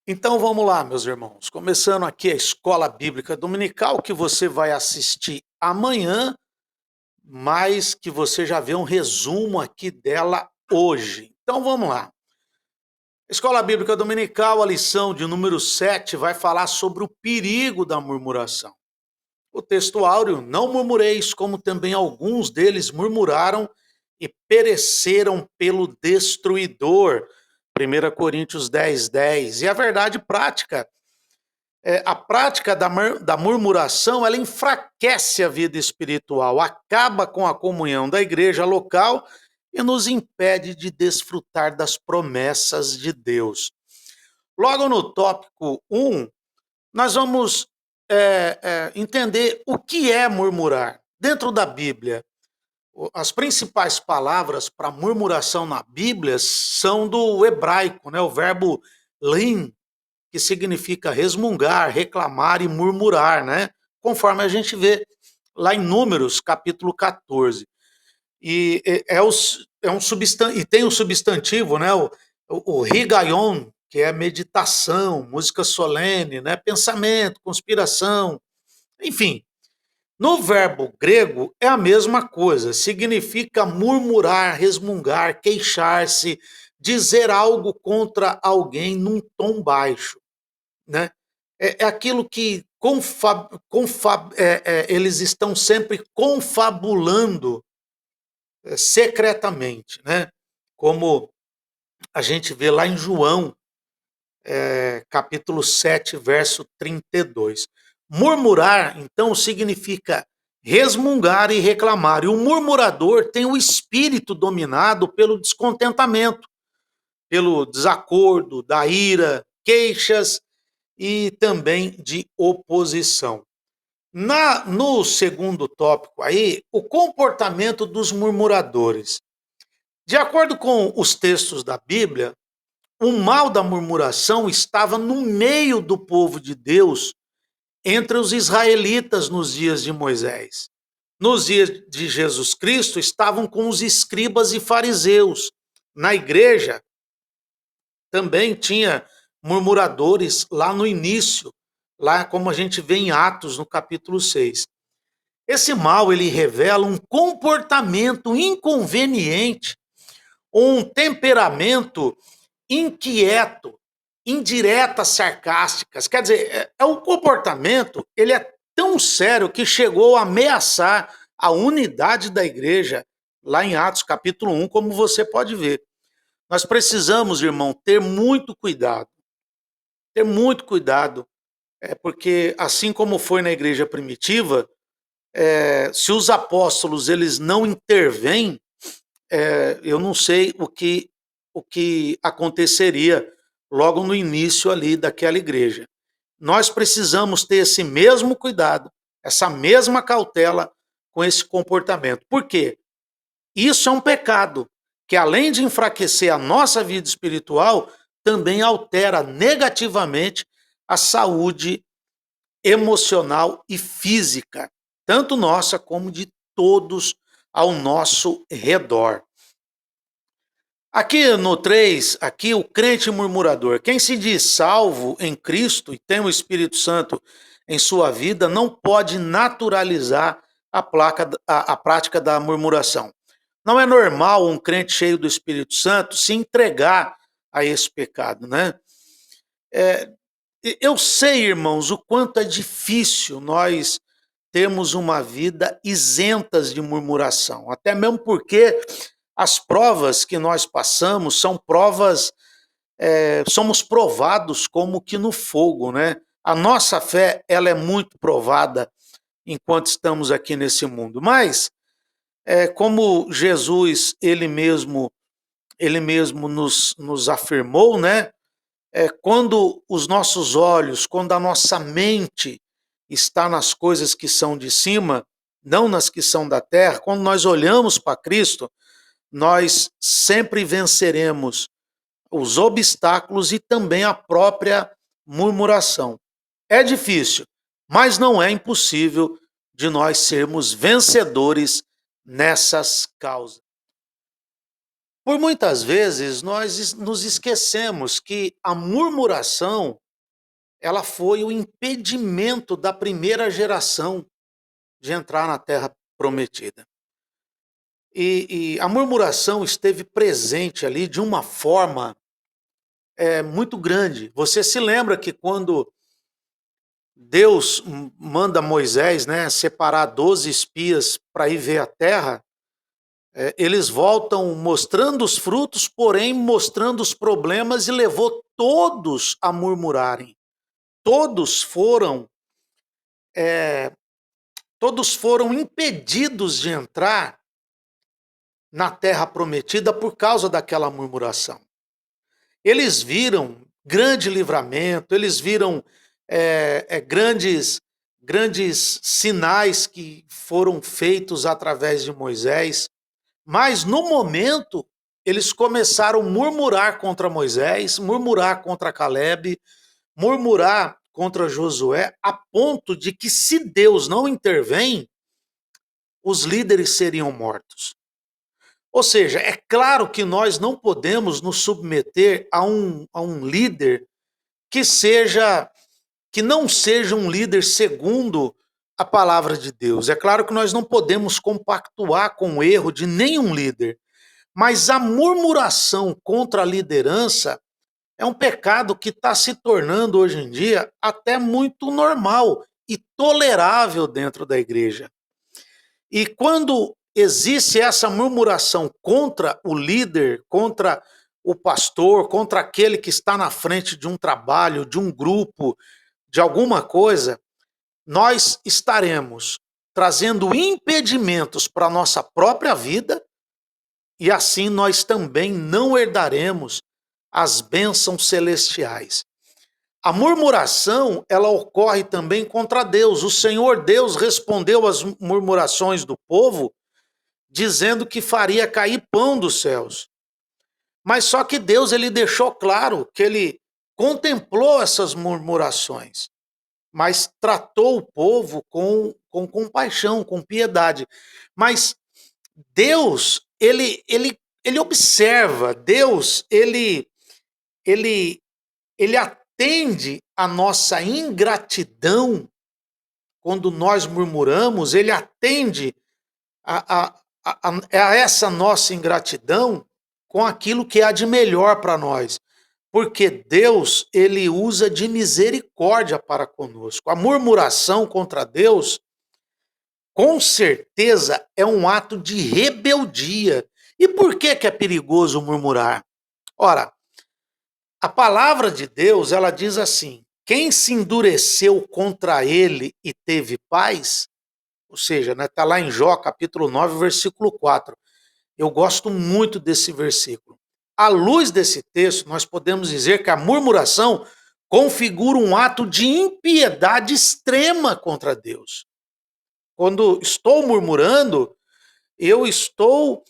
Então vamos lá, meus irmãos. Começando aqui a Escola Bíblica Dominical, que você vai assistir amanhã, mas que você já vê um resumo aqui dela hoje. Então vamos lá. Escola Bíblica Dominical, a lição de número 7 vai falar sobre o perigo da murmuração. O texto áureo: não murmureis, como também alguns deles murmuraram e pereceram pelo destruidor. 1 Coríntios 10:10. E a verdade prática: a prática da murmuração, ela enfraquece a vida espiritual, acaba com a comunhão da igreja local e nos impede de desfrutar das promessas de Deus. Logo no tópico 1, nós vamos entender o que é murmurar. Dentro da Bíblia, as principais palavras para murmuração na Bíblia são do hebraico, né? O verbo lim, que significa resmungar, reclamar e murmurar, né? Conforme a gente vê lá em Números, capítulo 14. E e tem o substantivo, né? O higaion, que é meditação, música solene, né? Pensamento, conspiração, enfim. No verbo grego é a mesma coisa, significa murmurar, resmungar, queixar-se, dizer algo contra alguém num tom baixo, né? É aquilo que eles estão sempre confabulando secretamente, né? Como a gente vê lá em João, capítulo 7, verso 32. Murmurar, então, significa resmungar e reclamar. E o murmurador tem o espírito dominado pelo descontentamento, pelo desacordo, da ira, queixas e também de oposição. No segundo tópico aí, o comportamento dos murmuradores. De acordo com os textos da Bíblia, o mal da murmuração estava no meio do povo de Deus, entre os israelitas nos dias de Moisés. Nos dias de Jesus Cristo, estavam com os escribas e fariseus. Na igreja, também tinha murmuradores lá no início, lá como a gente vê em Atos, no capítulo 6. Esse mal, ele revela um comportamento inconveniente, um temperamento inquieto, indiretas sarcásticas. Quer dizer, o comportamento, ele é tão sério que chegou a ameaçar a unidade da igreja, lá em Atos capítulo 1, como você pode ver. Nós precisamos, irmão, ter muito cuidado, porque assim como foi na igreja primitiva, se os apóstolos eles não intervêm, eu não sei o que aconteceria logo no início ali daquela igreja. Nós precisamos ter esse mesmo cuidado, essa mesma cautela com esse comportamento. Por quê? Isso é um pecado que, além de enfraquecer a nossa vida espiritual, também altera negativamente a saúde emocional e física, tanto nossa como de todos ao nosso redor. Aqui no 3, aqui o crente murmurador. Quem se diz salvo em Cristo e tem o Espírito Santo em sua vida, não pode naturalizar a prática da murmuração. Não é normal um crente cheio do Espírito Santo se entregar a esse pecado, né? Eu sei, irmãos, o quanto é difícil nós termos uma vida isentas de murmuração, até mesmo porque as provas que nós passamos são provas, somos provados como que no fogo, né? A nossa fé, ela é muito provada enquanto estamos aqui nesse mundo, mas como Jesus, ele mesmo nos afirmou, né? Quando os nossos olhos, quando a nossa mente está nas coisas que são de cima, não nas que são da terra, quando nós olhamos para Cristo, nós sempre venceremos os obstáculos e também a própria murmuração. É difícil, mas não é impossível de nós sermos vencedores nessas causas. Por muitas vezes nós nos esquecemos que a murmuração, ela foi o impedimento da primeira geração de entrar na terra prometida. E a murmuração esteve presente ali de uma forma muito grande. Você se lembra que quando Deus manda Moisés, né, separar 12 espias para ir ver a terra, eles voltam mostrando os frutos, porém mostrando os problemas, e levou todos a murmurarem. Todos foram, eh, todos foram impedidos de entrar na terra prometida por causa daquela murmuração. Eles viram grande livramento, eles viram grandes sinais que foram feitos através de Moisés, mas no momento eles começaram a murmurar contra Moisés, murmurar contra Calebe, murmurar contra Josué, a ponto de que, se Deus não intervém, os líderes seriam mortos. Ou seja, é claro que nós não podemos nos submeter a um líder que não seja um líder segundo a palavra de Deus. É claro que nós não podemos compactuar com o erro de nenhum líder, mas a murmuração contra a liderança é um pecado que está se tornando hoje em dia até muito normal e tolerável dentro da igreja. E quando existe essa murmuração contra o líder, contra o pastor, contra aquele que está na frente de um trabalho, de um grupo, de alguma coisa, nós estaremos trazendo impedimentos para a nossa própria vida, e assim nós também não herdaremos as bênçãos celestiais. A murmuração, ela ocorre também contra Deus. O Senhor Deus respondeu às murmurações do povo, dizendo que faria cair pão dos céus. Mas só que Deus, ele deixou claro que ele contemplou essas murmurações, mas tratou o povo com compaixão, com piedade. Mas Deus, ele observa, Deus, ele atende a nossa ingratidão quando nós murmuramos, ele atende a essa nossa ingratidão com aquilo que há de melhor para nós. Porque Deus, ele usa de misericórdia para conosco. A murmuração contra Deus, com certeza, é um ato de rebeldia. E por que é perigoso murmurar? Ora, a palavra de Deus, ela diz assim: quem se endureceu contra ele e teve paz, ou seja, está lá em Jó, capítulo 9, versículo 4. Eu gosto muito desse versículo. À luz desse texto, nós podemos dizer que a murmuração configura um ato de impiedade extrema contra Deus. Quando estou murmurando, eu estou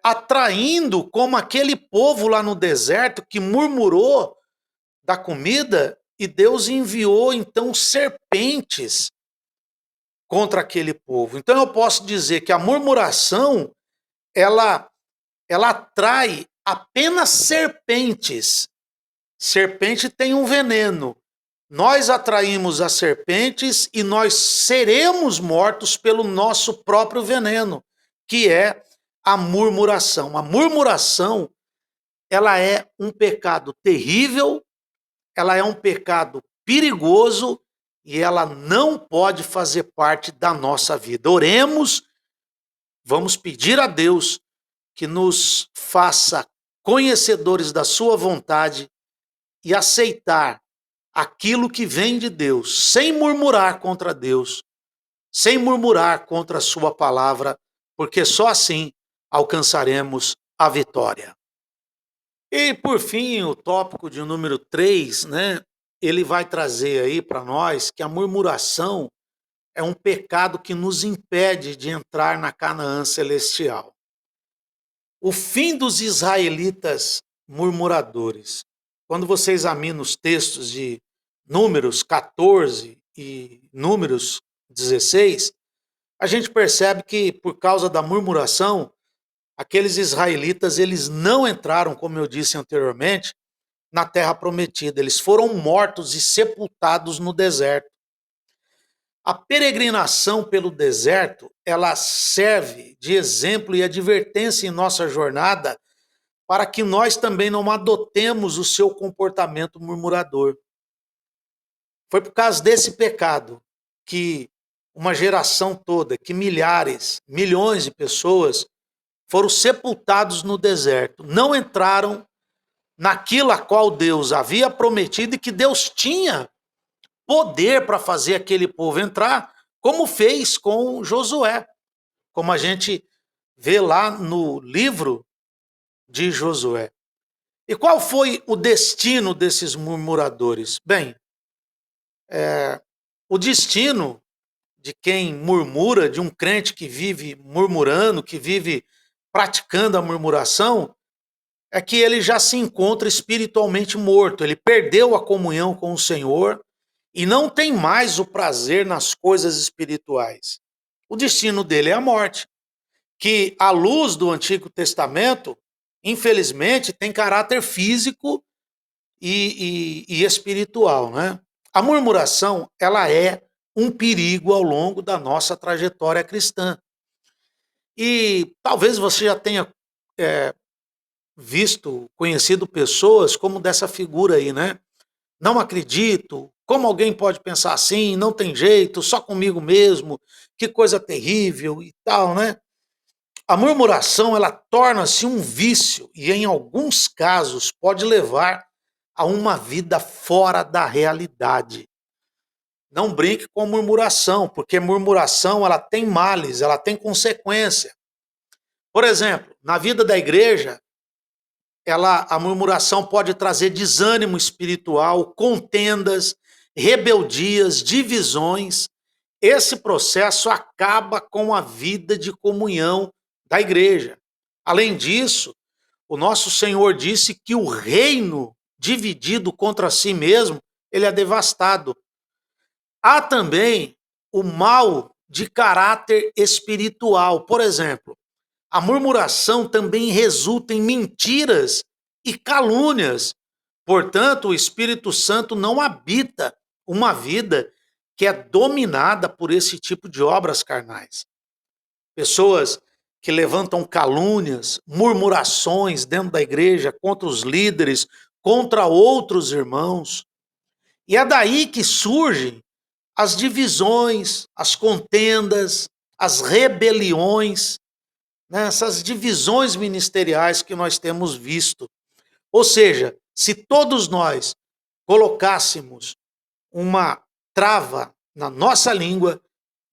atraindo, como aquele povo lá no deserto que murmurou da comida, e Deus enviou então serpentes contra aquele povo. Então eu posso dizer que a murmuração, ela atrai apenas serpentes. Serpente tem um veneno. Nós atraímos as serpentes e nós seremos mortos pelo nosso próprio veneno, que é a murmuração. A murmuração, ela é um pecado terrível, ela é um pecado perigoso e ela não pode fazer parte da nossa vida. Oremos, vamos pedir a Deus que nos faça conhecedores da sua vontade e aceitar aquilo que vem de Deus, sem murmurar contra Deus, sem murmurar contra a sua palavra, porque só assim alcançaremos a vitória. E por fim, o tópico de número 3, né? Ele vai trazer aí para nós que a murmuração é um pecado que nos impede de entrar na Canaã celestial. O fim dos israelitas murmuradores. Quando você examina os textos de Números 14 e Números 16, a gente percebe que, por causa da murmuração, aqueles israelitas, eles não entraram, como eu disse anteriormente, na terra prometida. Eles foram mortos e sepultados no deserto. A peregrinação pelo deserto, ela serve de exemplo e advertência em nossa jornada para que nós também não adotemos o seu comportamento murmurador. Foi por causa desse pecado que uma geração toda, que milhares, milhões de pessoas foram sepultados no deserto, não entraram naquilo a qual Deus havia prometido e que Deus tinha poder para fazer aquele povo entrar, como fez com Josué, como a gente vê lá no livro de Josué. E qual foi o destino desses murmuradores? Bem, o destino de quem murmura, de um crente que vive murmurando, que vive praticando a murmuração, é que ele já se encontra espiritualmente morto, ele perdeu a comunhão com o Senhor e não tem mais o prazer nas coisas espirituais. O destino dele é a morte, que à luz do Antigo Testamento, infelizmente, tem caráter físico e espiritual, né? A murmuração, ela é um perigo ao longo da nossa trajetória cristã. E talvez você já tenha visto, conhecido pessoas como dessa figura aí, né? Não acredito, como alguém pode pensar assim, não tem jeito, só comigo mesmo, que coisa terrível e tal, né? A murmuração, ela torna-se um vício e em alguns casos pode levar a uma vida fora da realidade. Não brinque com murmuração, porque murmuração ela tem males, ela tem consequência. Por exemplo, na vida da igreja, a murmuração pode trazer desânimo espiritual, contendas, rebeldias, divisões. Esse processo acaba com a vida de comunhão da igreja. Além disso, o nosso Senhor disse que o reino dividido contra si mesmo, ele é devastado. Há também o mal de caráter espiritual. Por exemplo, a murmuração também resulta em mentiras e calúnias. Portanto, o Espírito Santo não habita uma vida que é dominada por esse tipo de obras carnais. Pessoas que levantam calúnias, murmurações dentro da igreja contra os líderes, contra outros irmãos. E é daí que surgem as divisões, as contendas, as rebeliões, né, essas divisões ministeriais que nós temos visto. Ou seja, se todos nós colocássemos uma trava na nossa língua,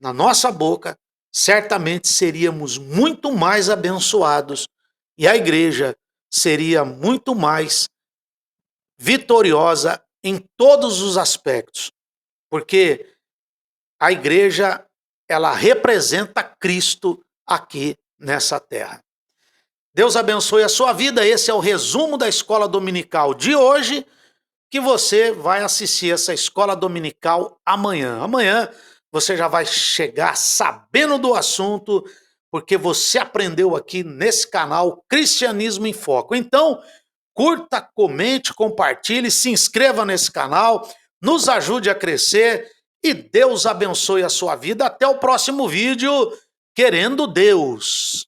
na nossa boca, certamente seríamos muito mais abençoados e a igreja seria muito mais vitoriosa em todos os aspectos, porque a igreja ela representa Cristo aqui nessa terra. Deus abençoe a sua vida. Esse é o resumo da escola dominical de hoje, que você vai assistir essa escola dominical amanhã. Amanhã você já vai chegar sabendo do assunto, porque você aprendeu aqui nesse canal Cristianismo em Foco. Então, curta, comente, compartilhe, se inscreva nesse canal, nos ajude a crescer e Deus abençoe a sua vida. Até o próximo vídeo, querendo Deus.